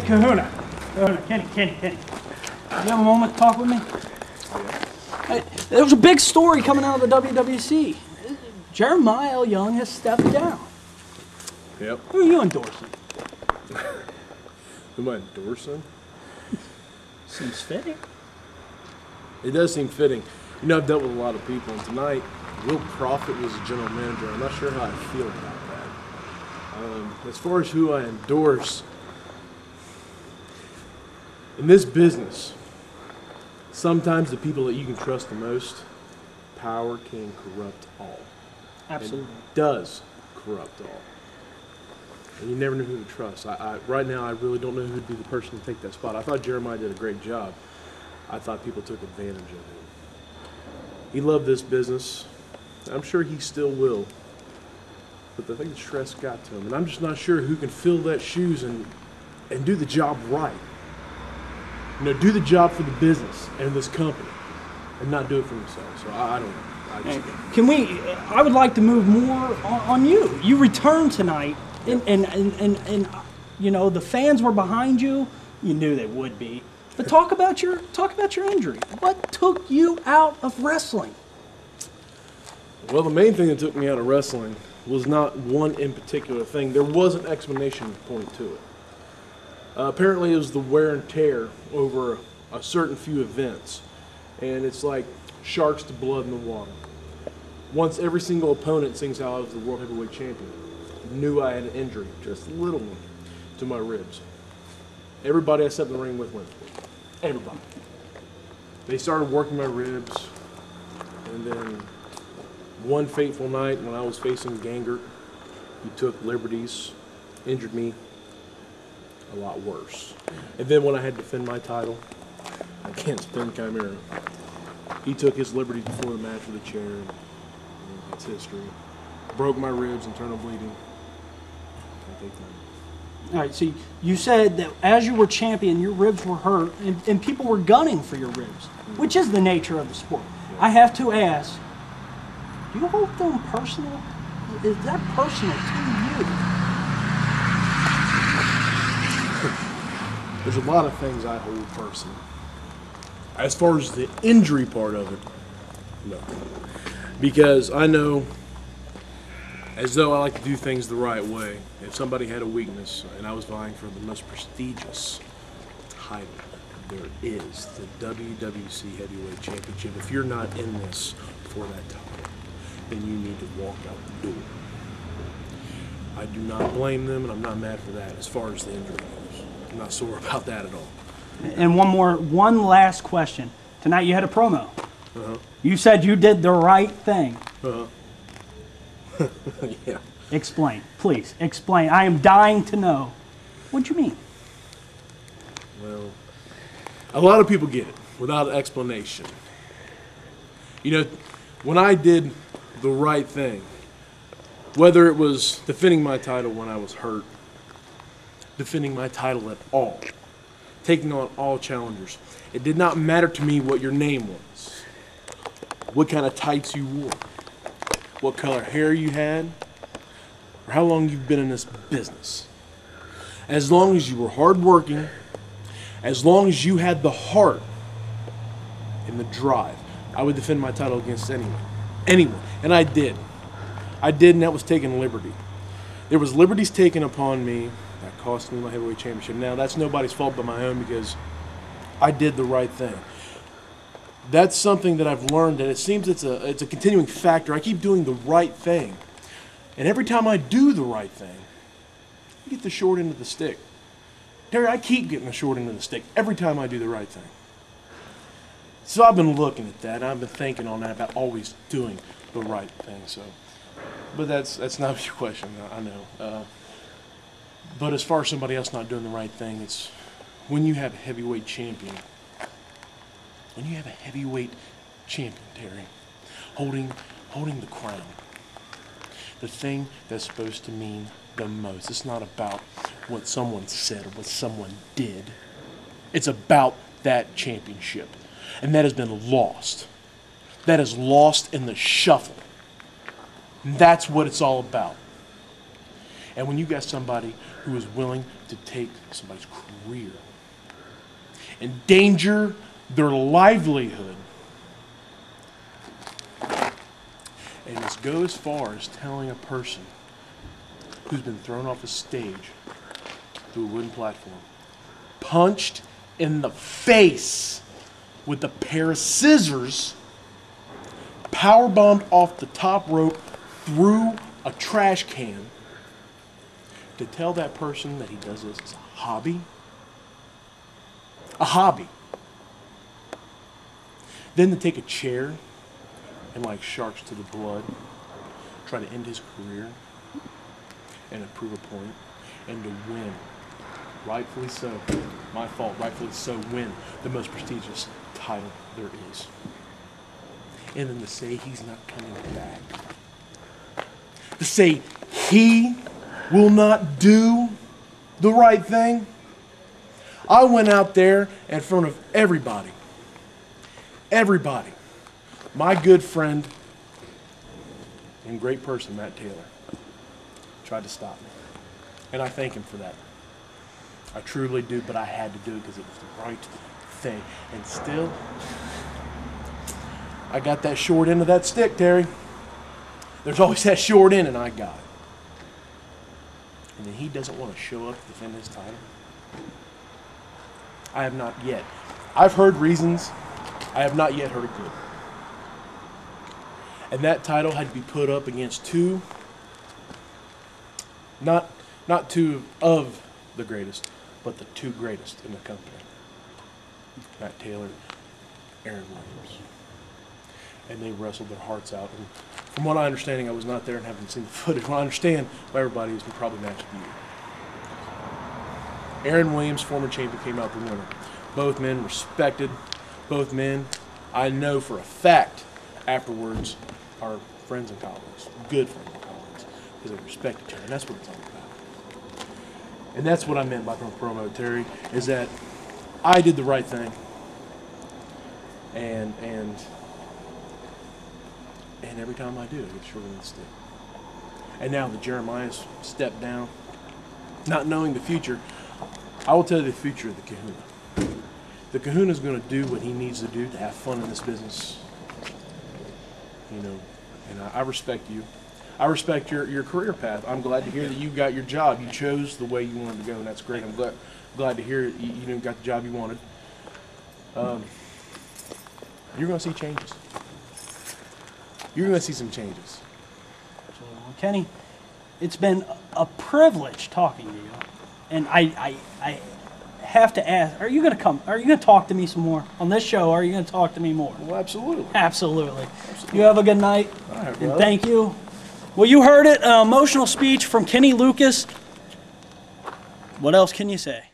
Kahuna. Kenny. Do you have a moment to talk with me? Hey, there was a big story coming out of the WWC. Jeremiah Young has stepped down. Yep. Who are you endorsing? Who am I endorsing? Seems fitting. It does seem fitting. You know, I've dealt with a lot of people, and tonight, Will Profit was a general manager. I'm not sure how I feel about that. As far as who I endorse, in this business, sometimes the people that you can trust the most, power can corrupt all. Absolutely. It does corrupt all. And you never know who to trust. Right now, I really don't know who would be the person to take that spot. I thought Jeremiah did a great job. I thought people took advantage of him. He loved this business. I'm sure he still will. But I think the stress got to him. And I'm just not sure who can fill that shoes and do the job right. You know, do the job for the business and this company and not do it for themselves. So I don't know. I would like to move more on you. You returned tonight. And you know, the fans were behind you. You knew they would be. But talk about your injury. What took you out of wrestling? Well, the main thing that took me out of wrestling was not one in particular thing. There was an explanation point to it. Apparently, it was the wear and tear over a certain few events, and it's like sharks to blood in the water. Once every single opponent sings how I was the World Heavyweight Champion, knew I had an injury, just a little one, to my ribs. Everybody I stepped in the ring with went for it. Everybody. They started working my ribs, and then one fateful night when I was facing Gangert, he took liberties, injured me a lot worse. And then when I had to defend my title against Ben Chimera, he took his liberties before the match with a chair, and it's history. Broke my ribs, internal bleeding. All right, so you said that as you were champion, your ribs were hurt, and people were gunning for your ribs, which is the nature of the sport. Yeah. I have to ask, do you hold them personal? Is that personal to you? There's a lot of things I hold personal. As far as the injury part of it, no. Because I know, as though I like to do things the right way, if somebody had a weakness and I was vying for the most prestigious title there is, the WWC Heavyweight Championship, if you're not in this for that title, then you need to walk out the door. I do not blame them, and I'm not mad for that as far as the injury goes. I'm not sore about that at all. And one last question. Tonight you had a promo. You said you did the right thing. Yeah. Explain, please. Explain. I am dying to know. What do you mean? Well, a lot of people get it without explanation. You know, when I did the right thing, whether it was defending my title when I was hurt, defending my title at all, taking on all challengers, it did not matter to me what your name was, what kind of tights you wore, what color hair you had, or how long you've been in this business. As long as you were hardworking, as long as you had the heart and the drive, I would defend my title against anyone. Anyone. And I did. I did, and that was taking liberty. There was liberties taken upon me that cost me my heavyweight championship. Now, that's nobody's fault but my own, because I did the right thing. That's something that I've learned, and it seems it's a continuing factor. I keep doing the right thing. And every time I do the right thing, I get the short end of the stick. Terry, I keep getting the short end of the stick every time I do the right thing. So I've been looking at that, and I've been thinking on that about always doing the right thing. So, but that's not your question, I know. But as far as somebody else not doing the right thing, it's when you have a heavyweight champion. When you have a heavyweight champion, Terry, holding the crown, the thing that's supposed to mean the most, it's not about what someone said or what someone did. It's about that championship. And that has been lost. That is lost in the shuffle. And that's what it's all about. And when you got somebody who is willing to take somebody's career, endanger their livelihood, and just go as far as telling a person who's been thrown off a stage through a wooden platform, punched in the face with a pair of scissors, powerbombed off the top rope through a trash can, to tell that person that he does this as a hobby. A hobby. Then to take a chair and, like sharks to the blood, try to end his career and to prove a point and to win. Rightfully so. My fault. Rightfully so. Win the most prestigious title there is. And then to say he's not coming back. To say he will not do the right thing. I went out there in front of everybody. Everybody. My good friend and great person, Matt Taylor, tried to stop me. And I thank him for that. I truly do, but I had to do it because it was the right thing. And still, I got that short end of that stick, Terry. There's always that short end, and I got it. And then he doesn't want to show up to defend his title. I have not yet. I've heard reasons. I have not yet heard a good. And that title had to be put up against two, not two of the greatest, but the two greatest in the company. Matt Taylor, Aaron Williams. And they wrestled their hearts out. And from what I understand, I was not there and haven't seen the footage. What I understand, everybody was probably match of the year. Aaron Williams, former champion, came out the winner. Both men respected. Both men, I know for a fact, afterwards, are friends and colleagues. Good friends and colleagues. Because they respect each other. And that's what it's all about. And that's what I meant by promo, Terry, is that I did the right thing. And every time I do, it gets shorter than the stick. And now that Jeremiah's stepped down, not knowing the future, I will tell you the future of the Kahuna. The Kahuna's going to do what he needs to do to have fun in this business. You know, and I respect you. I respect your career path. I'm glad to hear that you got your job. You chose the way you wanted to go, and that's great. I'm glad to hear you got the job you wanted. You're going to see changes. You're going to see some changes. Well, Kenny, it's been a privilege talking to you. And I have to ask, are you going to talk to me some more? On this show, are you going to talk to me more? Well, absolutely. Absolutely. You have a good night. All right, and thank you. Well, you heard it, an emotional speech from Kenny Lucas. What else can you say?